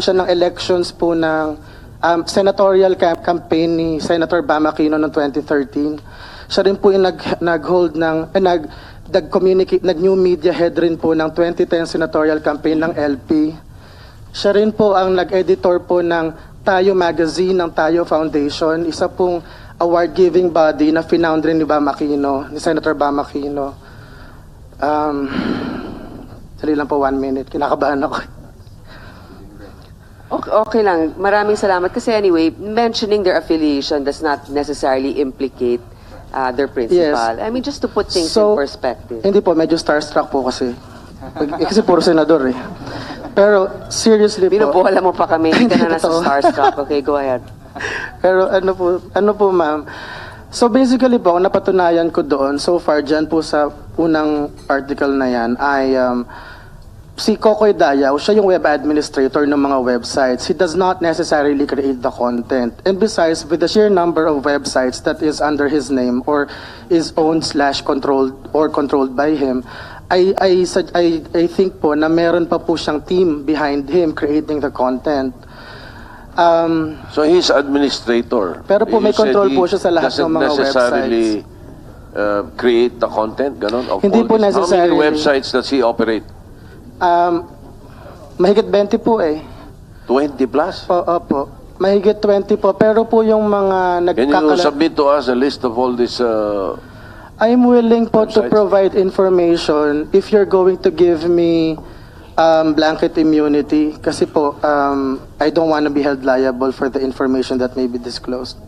siya ng elections po ng senatorial campaign ni Senator Bam Aquino noong 2013. Siya rin po yung nag-hold nag-new media head rin po ng 2010 senatorial campaign ng LP. Siya rin po ang nag-editor po ng Tayo Magazine ng Tayo Foundation, isa pong award-giving body na finound rin ni Aquino, ni Senator Aquino. Dali lang po 1 minute, kinakabahan ako. Okay lang. Maraming salamat. Kasi anyway, mentioning their affiliation does not necessarily implicate their principal. Yes. I mean, just to put things So, in perspective. Hindi po, medyo starstruck po kasi. Kasi puro senador eh. Pero seriously po. Binubuhala mo pa kami. Hindi ka na nasa Totoo. starstruck. Okay, go ahead. Pero ano po ma'am. So basically po, ang napatunayan ko doon, so far dyan po sa unang article na yan, ay si Cocoy Dayao, siya yung web administrator ng mga websites. He does not necessarily create the content. And besides, with the sheer number of websites that is under his name or is owned/controlled or controlled by him, I think po na meron pa po siyang team behind him creating the content. So he's administrator. Pero po may You said control he po siya sa lahat ng doesn't mga necessarily create the content, ganon? Of Hindi all po this. necessarily. How many websites does he operate? Mahigit 20 po eh. 20 plus? Opo. Mahigit 20 po. Pero po yung mga Can you nagkakalat... submit to us a list of all these? I'm willing po to websites? provide information if you're going to give me blanket immunity. Kasi po, I don't want to be held liable for the information that may be disclosed.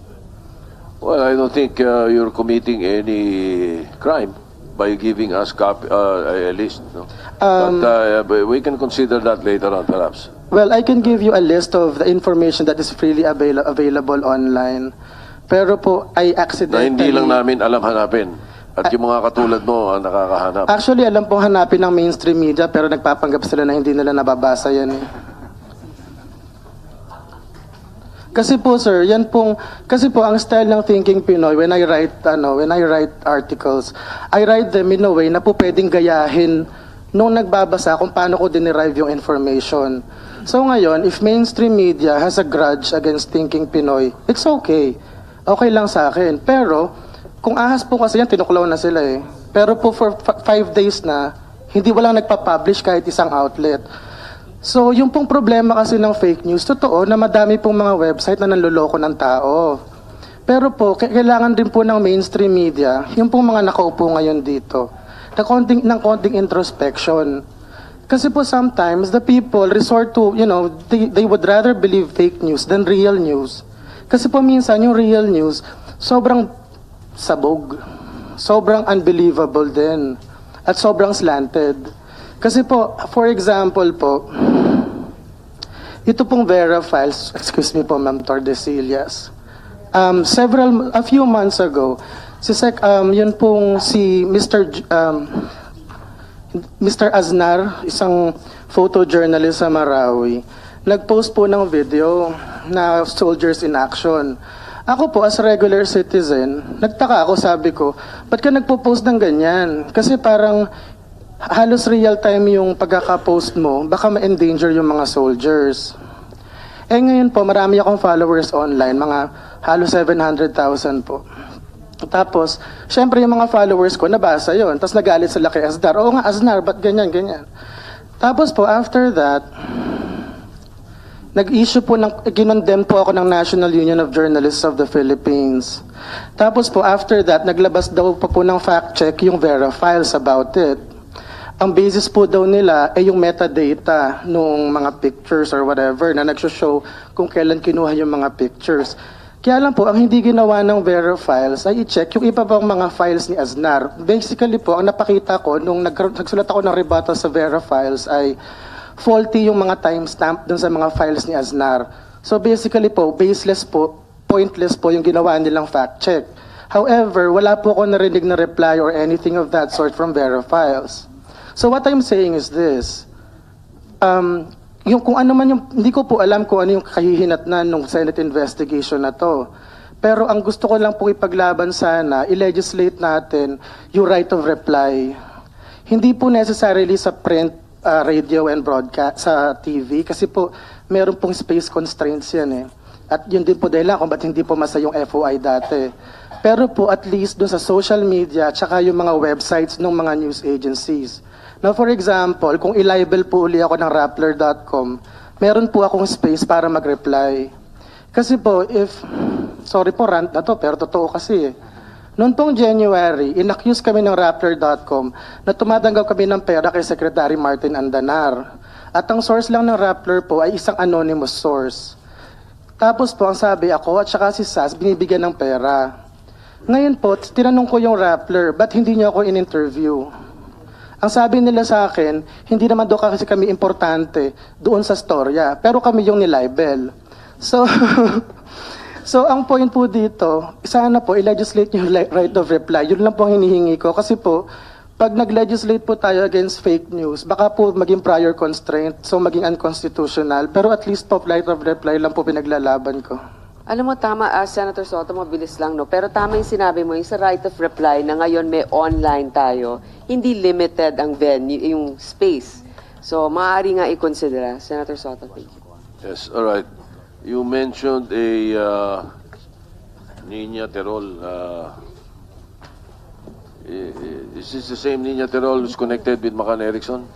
Well, I don't think you're committing any crime by giving us a list. No? But we can consider that later on, perhaps. Well, I can give you a list of the information that is freely available online. Pero po, I Na accidentally... hindi lang namin alam hanapin. At yung mga katulad mo ang nakakahanap. Actually, alam pong hanapin ng mainstream media pero nagpapanggap sila na hindi nila nababasa yan eh. Kasi po sir, kasi po ang style ng thinking Pinoy when I write articles, I write them in a way na po pwedeng gayahin nung nagbabasa kung paano ko dinerive yung information. So ngayon, if mainstream media has a grudge against thinking Pinoy, it's okay. Okay lang sa akin. Pero kung ahas po kasi yan, tinuklaw na sila eh. Pero po for 5 days na, hindi walang nagpa-publish kahit isang outlet. So, yung pong problema kasi ng fake news, totoo na madami pong mga website na nanloloko ng tao. Pero po, kailangan din po ng mainstream media, yung pong mga nakaupo ngayon dito, ng konting introspection. Kasi po sometimes, the people resort to, they would rather believe fake news than real news. Kasi po minsan, yung real news, sobrang sabog, sobrang unbelievable din, at sobrang slanted. Kasi po, for example po, ito pong Vera files, excuse me po Ma'am Tordesillas, a few months ago, yun pong si Mr. Aznar, isang photojournalist sa Marawi, nag-post po ng video na Soldiers in Action. Ako po, as regular citizen, nagtaka ako, sabi ko, ba't ka nagpo-post ng ganyan? Kasi parang halos real time yung pagkaka-post mo, baka ma-endanger yung mga soldiers. Eh ngayon po, marami akong followers online, mga halos 700,000 po. Tapos, syempre yung mga followers ko, nabasa yon. Tapos nagalit sila kay Aznar. Oo nga, Aznar, ba't ganyan, ganyan? Tapos po, after that, nag-issue po ginondemn po ako ng National Union of Journalists of the Philippines. Tapos po, after that, naglabas daw pa po ng fact-check yung Vera files about it. Ang basis po daw nila ay yung metadata nung mga pictures or whatever na nagsho-show kung kailan kinuha yung mga pictures. Kaya lang po, ang hindi ginawa ng Vera files ay i-check yung iba pang mga files ni Aznar. Basically po, ang napakita ko nung nagsulat ako ng rebuttal sa Vera files ay faulty yung mga timestamp dun sa mga files ni Aznar. So basically po, baseless po, pointless po yung ginawa nilang fact check. However, wala po ako narinig na reply or anything of that sort from Vera files. So what I'm saying is this, yung kung ano man yung, hindi ko po alam kung ano yung kahihinatnan ng Senate investigation na to. Pero ang gusto ko lang po ipaglaban sana, i-legislate natin yung right of reply. Hindi po necessarily sa print, radio and broadcast, sa TV, kasi po meron pong space constraints yan eh. At yun din po dahil kung ba't hindi po masa yung FOI dati. Pero po at least dun sa social media, tsaka yung mga websites ng mga news agencies. Now, for example, kung i-libel po uli ako ng Rappler.com, meron po akong space para mag-reply. Kasi po, sorry po, rant na to, pero totoo kasi eh. Noong pong January, inaccuse kami ng Rappler.com na tumatanggap kami ng pera kay Secretary Martin Andanar. At ang source lang ng Rappler po ay isang anonymous source. Tapos po, ang sabi ako at saka si Sas, binibigyan ng pera. Ngayon po, tinanong ko yung Rappler, ba't hindi niyo ako in-interview? Ang sabi nila sa akin, hindi naman daw kasi kami importante doon sa storya, pero kami yung nilibel. So, so ang point po dito, sana po i-legislate yung right of reply. Yun lang po ang hinihingi ko. Kasi po, pag nag-legislate po tayo against fake news, baka po maging prior constraint, so maging unconstitutional. Pero at least po, right of reply lang po pinaglalaban ko. Alam mo, tama, Senator Soto, mabilis lang, no? Pero tama yung sinabi mo, yung sa right of reply na ngayon may online tayo, hindi limited ang venue, yung space. So, maaari nga i-consider. Senator Soto, thank you. Yes, all right. You mentioned a Nina Terol. Is this the same Nina Terol who's connected with Macan Erickson?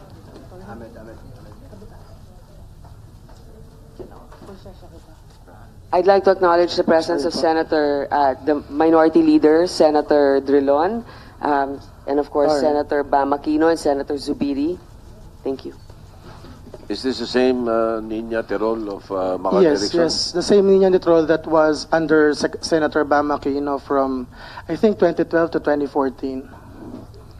I'd like to acknowledge the presence of the Minority Leader, Senator Drilon, and of course, Senator Aquino and Senator Zubiri. Thank you. Is this the same Nina Terol of Macan Yes, Erickson? yes. The same Nina Nitrol that was under Senator Aquino from, I think, 2012 to 2014.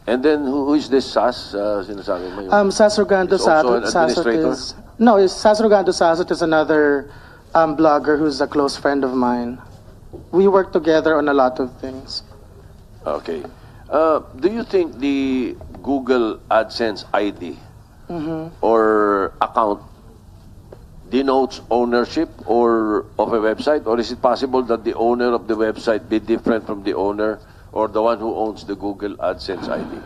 And then who is this Sas? Sinasabi mo yun? Sas Rogando Is also an Sasot administrator? Sas Rogando Sasot is another blogger who's a close friend of mine. We work together on a lot of things. Okay. Do you think the Google AdSense ID or account denotes ownership or of a website, or is it possible that the owner of the website be different from the owner or the one who owns the Google AdSense ID?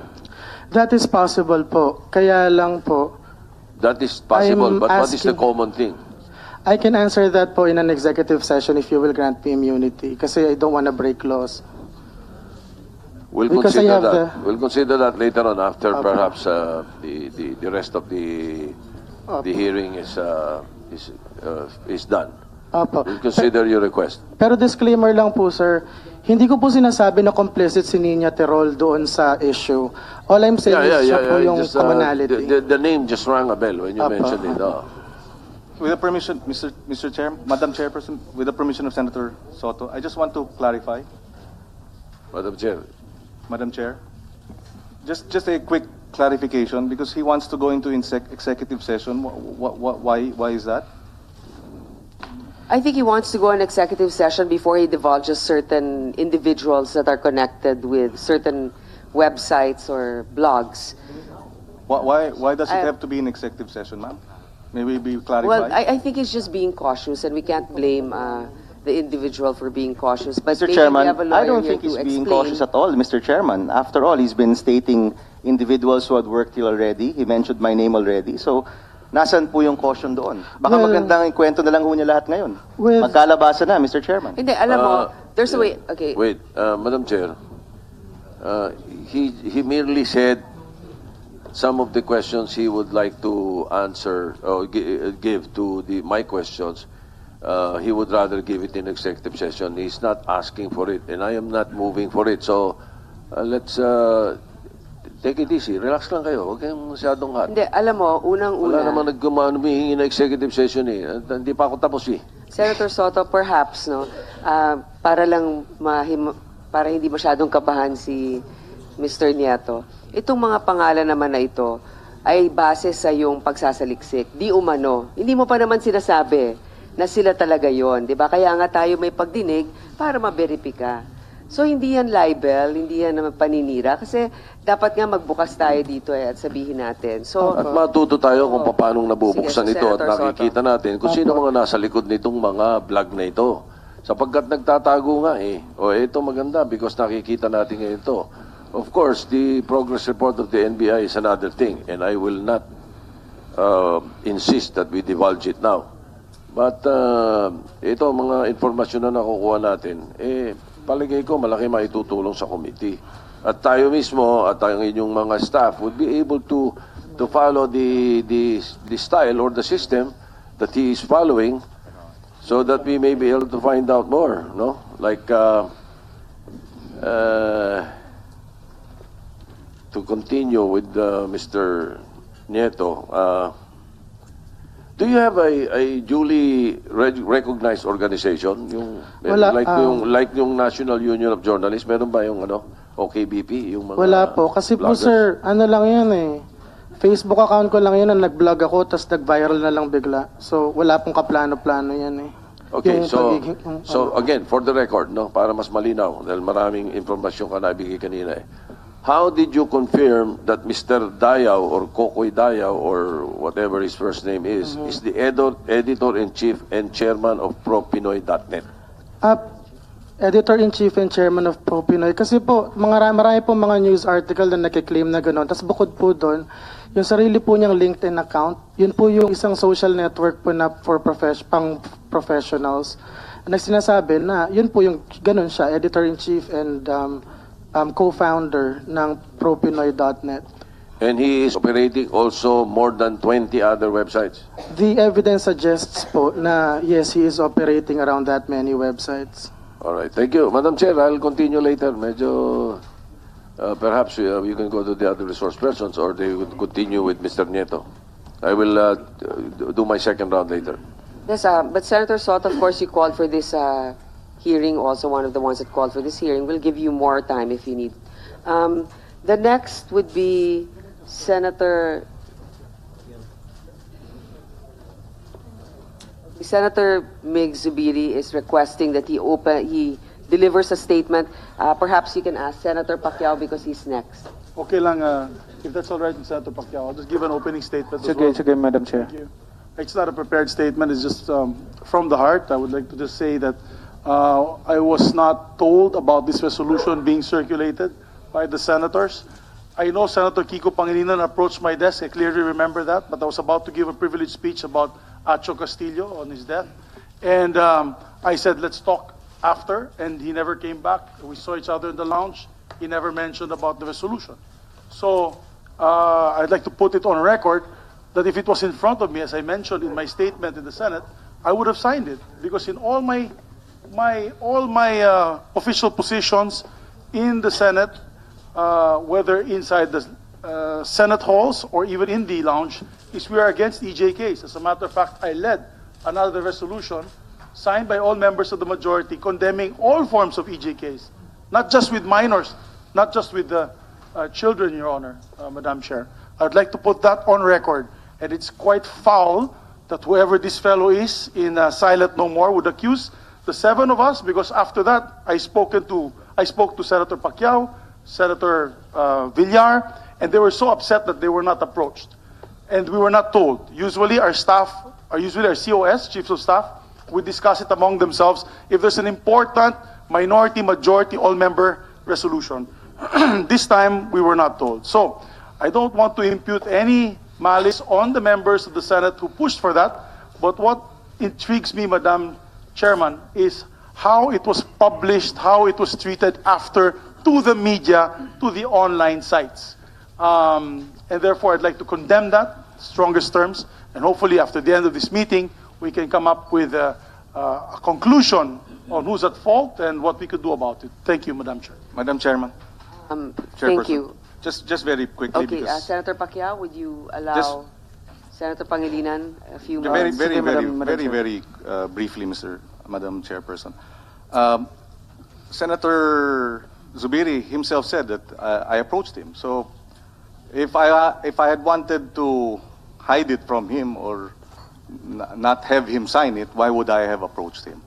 That is possible po. Kaya lang po, That is possible, I'm but what is the asking- common thing? I can answer that po in an executive session if you will grant me immunity kasi I don't want to break laws. We'll Because I consider have that. We'll consider that later on after perhaps the rest of the hearing is done. Opo. We'll consider your request. Pero disclaimer lang po, sir, hindi ko po sinasabi na complicit si Nina Terol doon sa issue. All I'm saying is siya po yung Just, commonality. the name just rang a bell when you Apa. mentioned it. With the permission, Mr. Chair, Madam Chairperson, with the permission of Senator Soto, I just want to clarify, Madam Chair. Madam Chair, just a quick clarification because he wants to go into executive session. Why is that? I think he wants to go on executive session before he divulges certain individuals that are connected with certain websites or blogs. Why does it I- have to be an executive session, ma'am? May we be clarified? Well, I think he's just being cautious, and we can't blame the individual for being cautious. But Mr. maybe Chairman, we have a I lawyer don't here think he's to being explain. cautious at all, Mr. Chairman. After all, he's been stating individuals who had worked here already. He mentioned my name already. So, nasan po yung caution doon? Baka Well, magandang ikwento na lang ho niya lahat ngayon. with- Magkalabasa na, Mr. Chairman. Hindi, alam mo, there's a way. Okay. Wait, Madam Chair. He merely said some of the questions he would like to answer or give to my questions. He would rather give it in executive session. He's not asking for it, and I am not moving for it. So let's take it easy. Relax lang kayo. Huwag kayong masyadong hot. Hindi, alam mo, unang-una. Wala namang humihingi na executive session eh. Hindi pa ako tapos eh. Senator Soto, perhaps, no, para lang para hindi masyadong kabahan si Mr. Nieto, itong mga pangalan naman na ito ay base sa yung pagsasaliksik. Di umano. Hindi mo pa naman sinasabi na sila talaga yon, di ba? Kaya nga tayo may pagdinig para maberipika. So, hindi yan libel, hindi yan naman paninira, kasi dapat nga magbukas tayo dito at sabihin natin. So, At matuto tayo kung paano nabubuksan Sige, ito at Senator Soto. nakikita natin kung sino mga nasa likod nitong mga vlog na ito. Sapagkat nagtatago nga eh. O ito maganda because nakikita natin ngayon ito. Of course, the progress report of the NBI is another thing and I will not insist that we divulge it now. But ito mga informasyon na nakukuha natin, palagay ko malaki maitutulong sa committee. At tayo mismo at ang inyong mga staff would be able to follow the style or the system that he is following so that we may be able to find out more, no? Like, to continue with Mr. Nieto, do you have a duly recognized organization? Yung, Wala, like yung National Union of Journalists, meron ba yung OKBP? Yung mga Wala po. Kasi po bloggers? sir, ano lang yan eh. Facebook account ko lang yun na nag-vlog ako, tapos nag-viral na lang bigla. So, wala pong kaplano-plano yan eh. Okay, Yung so, pagiging- again, for the record, no, para mas malinaw, dahil maraming informasyon ka nabigay kanina eh. How did you confirm that Mr. Dayao or Cocoy Dayao or whatever his first name is the editor-in-chief and chairman of ProPinoy.net? Editor-in-chief and chairman of Pinoy. Kasi po, marami po mga news article na nakiklaim na gano'n. Tapos bukod po doon, yung sarili po niyang LinkedIn account, yun po yung isang social network po na for pang professionals. Na sinasabi na yun po yung gano'n siya, editor-in-chief and co-founder ng ProPinoy.net. And he is operating also more than 20 other websites. The evidence suggests po na yes, he is operating around that many websites. All right, thank you. Madam Chair, I'll continue later. Medyo, perhaps you can go to the other resource persons or they would continue with Mr. Nieto. I will do my second round later. Yes, but Senator Soto, of course, you called for this hearing, also one of the ones that called for this hearing. We'll give you more time if you need. The next would be Senator Mig Zubiri is requesting that he delivers a statement. Perhaps you can ask Senator Pacquiao because he's next. Okay lang, if that's all right with Senator Pacquiao, I'll just give an opening statement as Sige, well. sige, Madam Chair. Thank you. It's not a prepared statement, it's just from the heart. I would like to just say that I was not told about this resolution being circulated by the senators. I know Senator Kiko Pangilinan approached my desk, I clearly remember that, but I was about to give a privileged speech about Acho Castillo on his death. And I said, let's talk after, and he never came back. We saw each other in the lounge. He never mentioned about the resolution. So I'd like to put it on record that if it was in front of me, as I mentioned in my statement in the Senate, I would have signed it. Because in all my official positions in the Senate, whether inside the Senate halls or even in the lounge, is we are against EJKs. As a matter of fact, I led another resolution signed by all members of the majority condemning all forms of EJKs, not just with minors, not just with the children, Your Honor, Madam Chair. I'd like to put that on record, and it's quite foul that whoever this fellow is in Silent No More would accuse the seven of us, because after that, I spoke to Senator Pacquiao, Senator Villar, and they were so upset that they were not approached. And we were not told. Usually our staff, our COS, Chiefs of Staff, would discuss it among themselves if there's an important minority, majority, all-member resolution. This time, we were not told. So, I don't want to impute any malice on the members of the Senate who pushed for that, but what intrigues me, Madam Chairman, is how it was published, how it was treated after to the media, to the online sites. And therefore, I'd like to condemn that, strongest terms, and hopefully after the end of this meeting, we can come up with a conclusion on who's at fault and what we could do about it. Thank you, Madam Chair. Madam Chairman. Thank you. Just very quickly, Okay, because Senator Pacquiao, would you allow Just- Senator Pangilinan a few very, moments? very, Sige, very, Madam very, Chair. very briefly, Madam Chairperson. Senator Zubiri himself said that I approached him. So, if I had wanted to hide it from him or not have him sign it, why would I have approached him?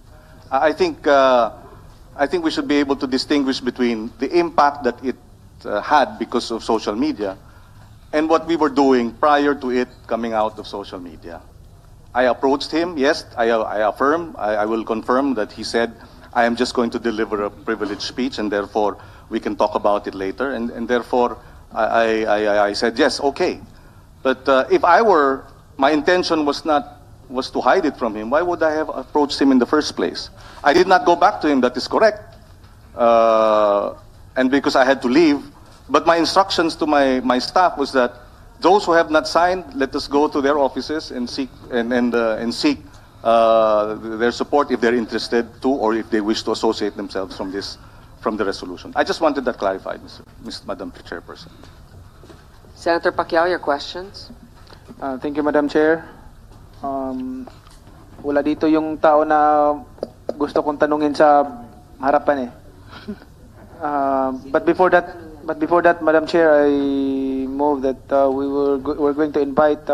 I think we should be able to distinguish between the impact that it had because of social media and what we were doing prior to it coming out of social media. I approached him, yes, I will confirm that he said, I am just going to deliver a privileged speech and therefore we can talk about it later. And therefore, I said, yes, okay. But if my intention was to hide it from him, why would I have approached him in the first place? I did not go back to him, that is correct. And because I had to leave, but my instructions to my staff was that those who have not signed, let us go to their offices and seek their support if they're interested to, or if they wish to associate themselves from the resolution. I just wanted that clarified, Madam Chairperson. Senator Pacquiao, your questions? Thank you, Madam Chair. Wala dito yung tao na gusto kong tanungin sa harapan eh. But before that, Madam Chair, I move that we're going to invite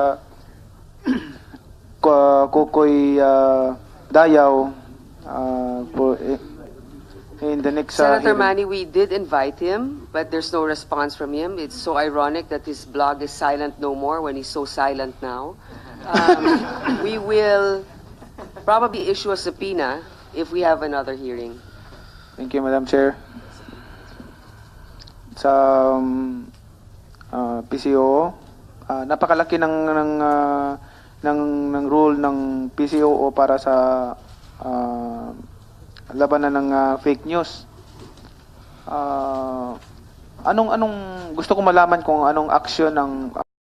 Cocoy Dayao for in the next Senator hearing. Manny, we did invite him, but there's no response from him. It's so ironic that his blog is silent no more when he's so silent now. We will probably issue a subpoena if we have another hearing. Thank you, Madam Chair. Sa PCO, napakalaki ng rule ng PCO para sa labanan ng fake news. Anong gusto ko malaman kung anong action ng